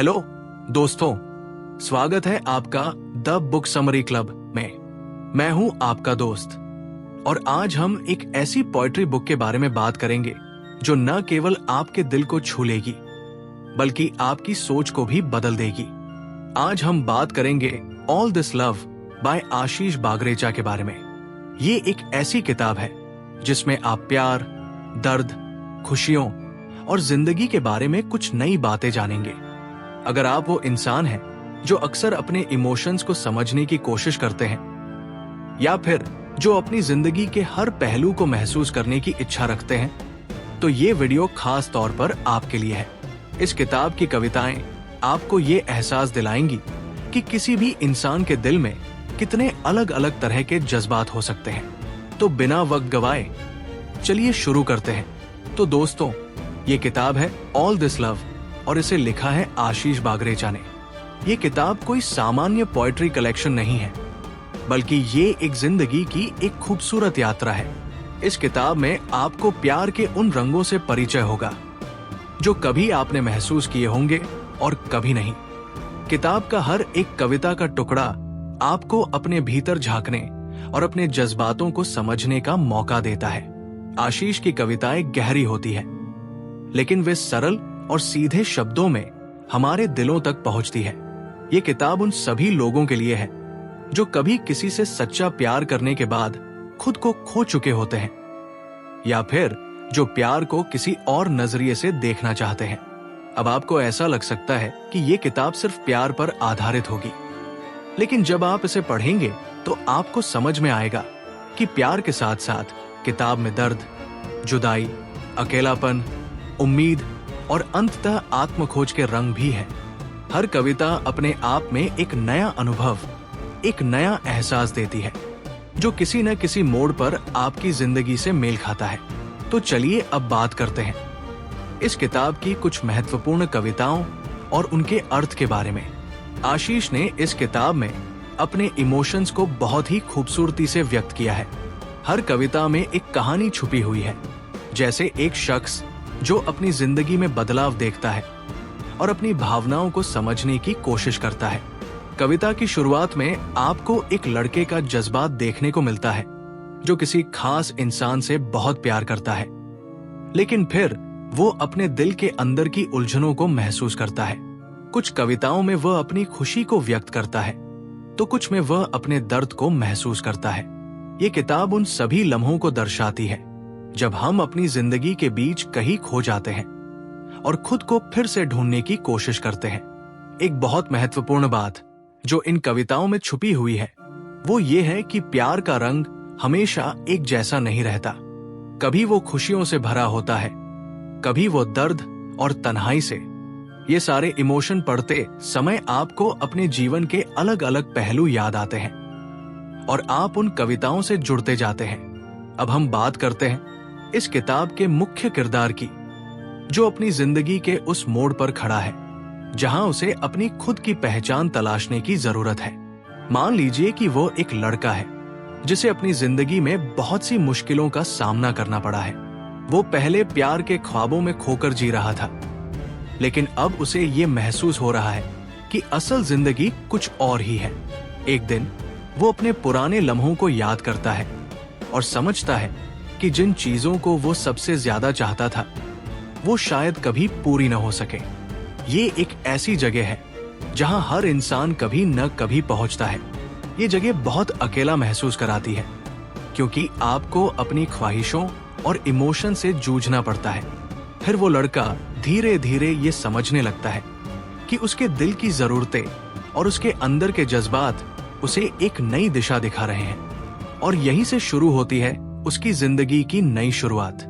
Hello दोस्तों, स्वागत है आपका द बुक समरी क्लब में। मैं हूं आपका दोस्त और आज हम एक ऐसी पोएट्री बुक के बारे में बात करेंगे जो न केवल आपके दिल को छू लेगी बल्कि आपकी सोच को भी बदल देगी। आज हम बात करेंगे ऑल दिस लव बाय आशीष बागरेचा के बारे में। ये एक ऐसी किताब है जिसमें आप प्यार, दर्द, खुशियों और जिंदगी के बारे में कुछ नई बातें जानेंगे। अगर आप वो इंसान हैं जो अक्सर अपने इमोशंस को समझने की कोशिश करते हैं या फिर जो अपनी जिंदगी के हर पहलू को महसूस करने की इच्छा रखते हैं, तो ये वीडियो खास तौर पर आपके लिए है। इस किताब की कविताएं आपको ये एहसास दिलाएंगी कि किसी भी इंसान के दिल में कितने अलग अलग तरह के जज्बात हो सकते हैं। तो बिना वक्त गवाए चलिए शुरू करते हैं। तो दोस्तों, ये किताब है ऑल दिस लव और इसे लिखा है आशीष बागरेचा ने। ये किताब कोई सामान्य पोएट्री कलेक्शन नहीं है, बल्कि ये एक जिंदगी की एक खूबसूरत यात्रा है। इस किताब में आपको प्यार के उन रंगों से परिचय होगा जो कभी आपने महसूस किए होंगे और कभी नहीं। किताब का हर एक कविता का टुकड़ा आपको अपने भीतर झांकने और अपने जज्बातों को समझने का मौका देता है। आशीष की कविताएं गहरी होती है, लेकिन वे सरल और सीधे शब्दों में हमारे दिलों तक पहुंचती है। ये किताब उन सभी लोगों के लिए है जो कभी किसी से सच्चा प्यार करने के बाद खुद को खो चुके होते हैं या फिर जो प्यार को किसी और नजरिए से देखना चाहते हैं। अब आपको ऐसा लग सकता है कि ये किताब सिर्फ प्यार पर आधारित होगी, लेकिन जब आप इसे पढ़ेंगे तो आपको समझ में आएगा कि प्यार के साथ साथ किताब में दर्द, जुदाई, अकेलापन, उम्मीद और अंततः आत्मखोज के रंग भी हैं। हर कविता अपने आप में एक नया अनुभव, एक नया एहसास देती है जो किसी न किसी मोड़ पर आपकी जिंदगी से मेल खाता है। तो चलिए अब बात करते हैं इस किताब की कुछ महत्वपूर्ण कविताओं और उनके अर्थ के बारे में। आशीष ने इस किताब में अपने इमोशंस को बहुत ही खूबसूरती से व्यक्त किया है। हर कविता में एक कहानी छुपी हुई है, जैसे एक शख्स जो अपनी जिंदगी में बदलाव देखता है और अपनी भावनाओं को समझने की कोशिश करता है। कविता की शुरुआत में आपको एक लड़के का जज्बात देखने को मिलता है जो किसी खास इंसान से बहुत प्यार करता है, लेकिन फिर वो अपने दिल के अंदर की उलझनों को महसूस करता है। कुछ कविताओं में वह अपनी खुशी को व्यक्त करता है तो कुछ में वह अपने दर्द को महसूस करता है। ये किताब उन सभी लम्हों को दर्शाती है जब हम अपनी जिंदगी के बीच कहीं खो जाते हैं और खुद को फिर से ढूंढने की कोशिश करते हैं। एक बहुत महत्वपूर्ण बात जो इन कविताओं में छुपी हुई है वो ये है कि प्यार का रंग हमेशा एक जैसा नहीं रहता। कभी वो खुशियों से भरा होता है, कभी वो दर्द और तन्हाई से। ये सारे इमोशन पढ़ते समय आपको अपने जीवन के अलग अलग पहलू याद आते हैं और आप उन कविताओं से जुड़ते जाते हैं। अब हम बात करते हैं इस किताब के मुख्य किरदार की, जो अपनी जिंदगी के उस मोड़ पर खड़ा है जहां उसे अपनी खुद की पहचान तलाशने की जरूरत है। मान लीजिए कि वो एक लड़का है जिसे अपनी जिंदगी में बहुत सी मुश्किलों का सामना करना पड़ा है। वो पहले प्यार के ख्वाबों में खोकर जी रहा था, लेकिन अब उसे ये महसूस हो रहा है कि असल जिंदगी कुछ और ही है। एक दिन वो अपने पुराने लम्हों को याद करता है और समझता है कि जिन चीजों को वो सबसे ज्यादा चाहता था वो शायद कभी पूरी न हो सके। ये एक ऐसी जगह है जहां हर इंसान कभी न कभी पहुंचता है। ये जगह बहुत अकेला महसूस कराती है क्योंकि आपको अपनी ख्वाहिशों और इमोशन से जूझना पड़ता है। फिर वो लड़का धीरे धीरे ये समझने लगता है कि उसके दिल की जरूरतें और उसके अंदर के जज्बात उसे एक नई दिशा दिखा रहे हैं और यहीं से शुरू होती है उसकी जिंदगी की नई शुरुआत।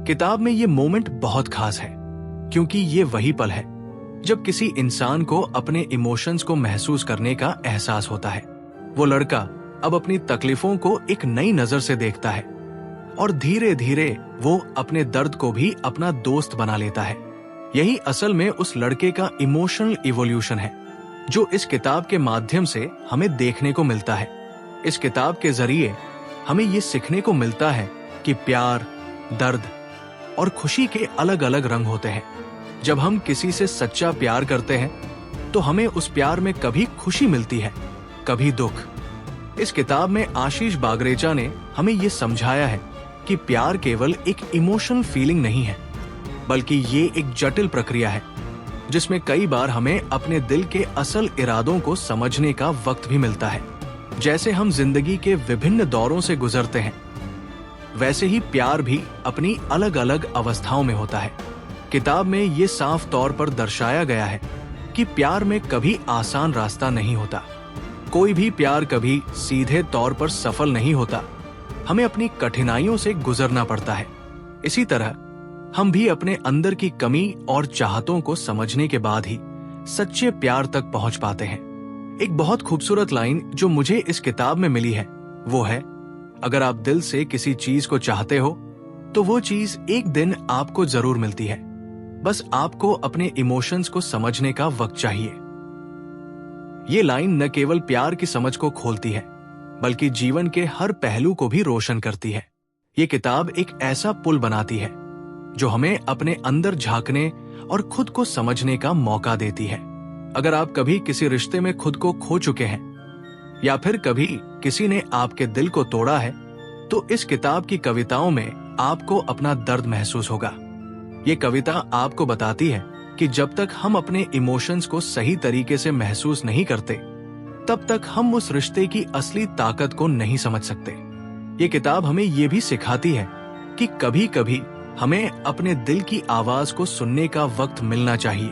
किताब में ये मोमेंट बहुत खास है क्योंकि ये वही पल है जब किसी इंसान को अपने इमोशंस को महसूस करने का एहसास होता है। वो लड़का अब अपनी तकलीफों को एक नई नजर से देखता है और धीरे धीरे वो अपने दर्द को भी अपना दोस्त बना लेता है। यही असल में उस लड़के का इमोशनल इवोल्यूशन है जो इस किताब के माध्यम से हमें देखने को मिलता है। इस किताब के जरिए हमें ये सीखने को मिलता है कि प्यार, दर्द और खुशी के अलग अलग रंग होते हैं, जब हम किसी से सच्चा प्यार करते हैं तो हमें उस प्यार में कभी खुशी मिलती है, कभी दुख। इस किताब में आशीष बागरेचा ने हमें ये समझाया है कि प्यार केवल एक इमोशनल फीलिंग नहीं है, बल्कि ये एक जटिल प्रक्रिया है जिसमें कई बार हमें अपने दिल के असल इरादों को समझने का वक्त भी मिलता है। जैसे हम जिंदगी के विभिन्न दौरों से गुजरते हैं, वैसे ही प्यार भी अपनी अलग अलग अवस्थाओं में होता है। किताब में ये साफ तौर पर दर्शाया गया है कि प्यार में कभी आसान रास्ता नहीं होता। कोई भी प्यार कभी सीधे तौर पर सफल नहीं होता। हमें अपनी कठिनाइयों से गुजरना पड़ता है। इसी तरह हम भी अपने अंदर की कमी और चाहतों को समझने के बाद ही सच्चे प्यार तक पहुंच पाते हैं। एक बहुत खूबसूरत लाइन जो मुझे इस किताब में मिली है वो है, अगर आप दिल से किसी चीज को चाहते हो तो वो चीज एक दिन आपको जरूर मिलती है। बस आपको अपने इमोशंस को समझने का वक्त चाहिए। ये लाइन न केवल प्यार की समझ को खोलती है, बल्कि जीवन के हर पहलू को भी रोशन करती है। ये किताब एक ऐसा पुल बनाती है जो हमें अपने अंदर झांकने और खुद को समझने का मौका देती है। अगर आप कभी किसी रिश्ते में खुद को खो चुके हैं या फिर कभी किसी ने आपके दिल को तोड़ा है, तो इस किताब की कविताओं में आपको अपना दर्द महसूस होगा। ये कविता आपको बताती है कि जब तक हम अपने इमोशंस को सही तरीके से महसूस नहीं करते, तब तक हम उस रिश्ते की असली ताकत को नहीं समझ सकते। ये किताब हमें ये भी सिखाती है कि कभी कभी हमें अपने दिल की आवाज को सुनने का वक्त मिलना चाहिए।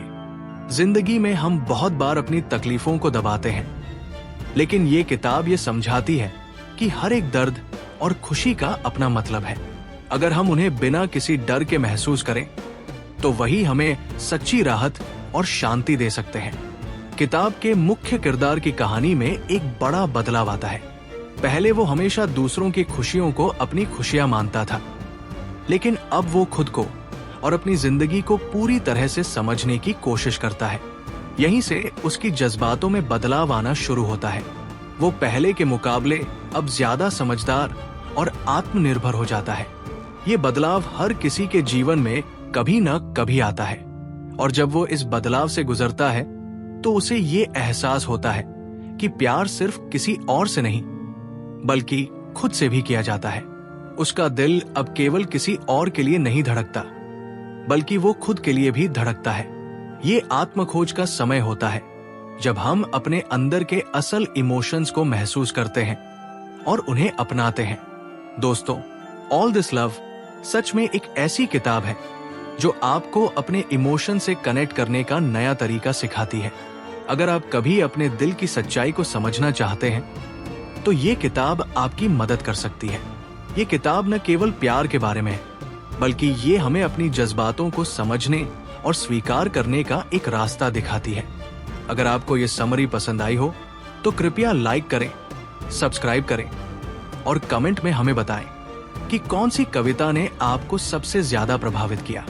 जिंदगी में हम बहुत बार अपनी तकलीफों को दबाते हैं, लेकिन ये किताब ये समझाती है कि हर एक दर्द और खुशी का अपना मतलब है। अगर हम उन्हें बिना किसी डर के महसूस करें, तो वही हमें सच्ची राहत और शांति दे सकते हैं। किताब के मुख्य किरदार की कहानी में एक बड़ा बदलाव आता है। पहले वो हमेशा दूसरों की खुशियों को अपनी खुशियां मानता था, लेकिन अब वो खुद को और अपनी जिंदगी को पूरी तरह से समझने की कोशिश करता है। यहीं से उसकी जज्बातों में बदलाव आना शुरू होता है। वो पहले के मुकाबले अब ज्यादा समझदार और आत्मनिर्भर हो जाता है। ये बदलाव हर किसी के जीवन में कभी न कभी आता है, और जब वो इस बदलाव से गुजरता है तो उसे ये एहसास होता है कि प्यार सिर्फ किसी और से नहीं, बल्कि खुद से भी किया जाता है। उसका दिल अब केवल किसी और के लिए नहीं धड़कता, बल्कि वो खुद के लिए भी धड़कता है। ये आत्मखोज का समय होता है, जब हम अपने अंदर के असल इमोशंस को महसूस करते हैं और उन्हें अपनाते हैं। दोस्तों, ऑल दिस लव सच में एक ऐसी किताब है जो आपको अपने इमोशन से कनेक्ट करने का नया तरीका सिखाती है। अगर आप कभी अपने दिल की सच्चाई को समझना चाहते हैं, तो ये किताब आपकी मदद कर सकती है। ये किताब न केवल प्यार के बारे में है, बल्कि ये हमें अपनी जज्बातों को समझने और स्वीकार करने का एक रास्ता दिखाती है। अगर आपको ये समरी पसंद आई हो तो कृपया लाइक करें, सब्सक्राइब करें और कमेंट में हमें बताएं कि कौन सी कविता ने आपको सबसे ज्यादा प्रभावित किया।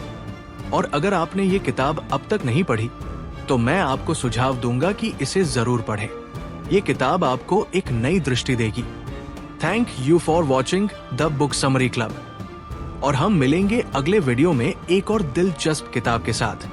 और अगर आपने ये किताब अब तक नहीं पढ़ी, तो मैं आपको सुझाव दूंगा कि इसे जरूर पढ़ें। ये किताब आपको एक नई दृष्टि देगी। Thank you for watching the book summary club, और हम मिलेंगे अगले वीडियो में एक और दिलचस्प किताब के साथ।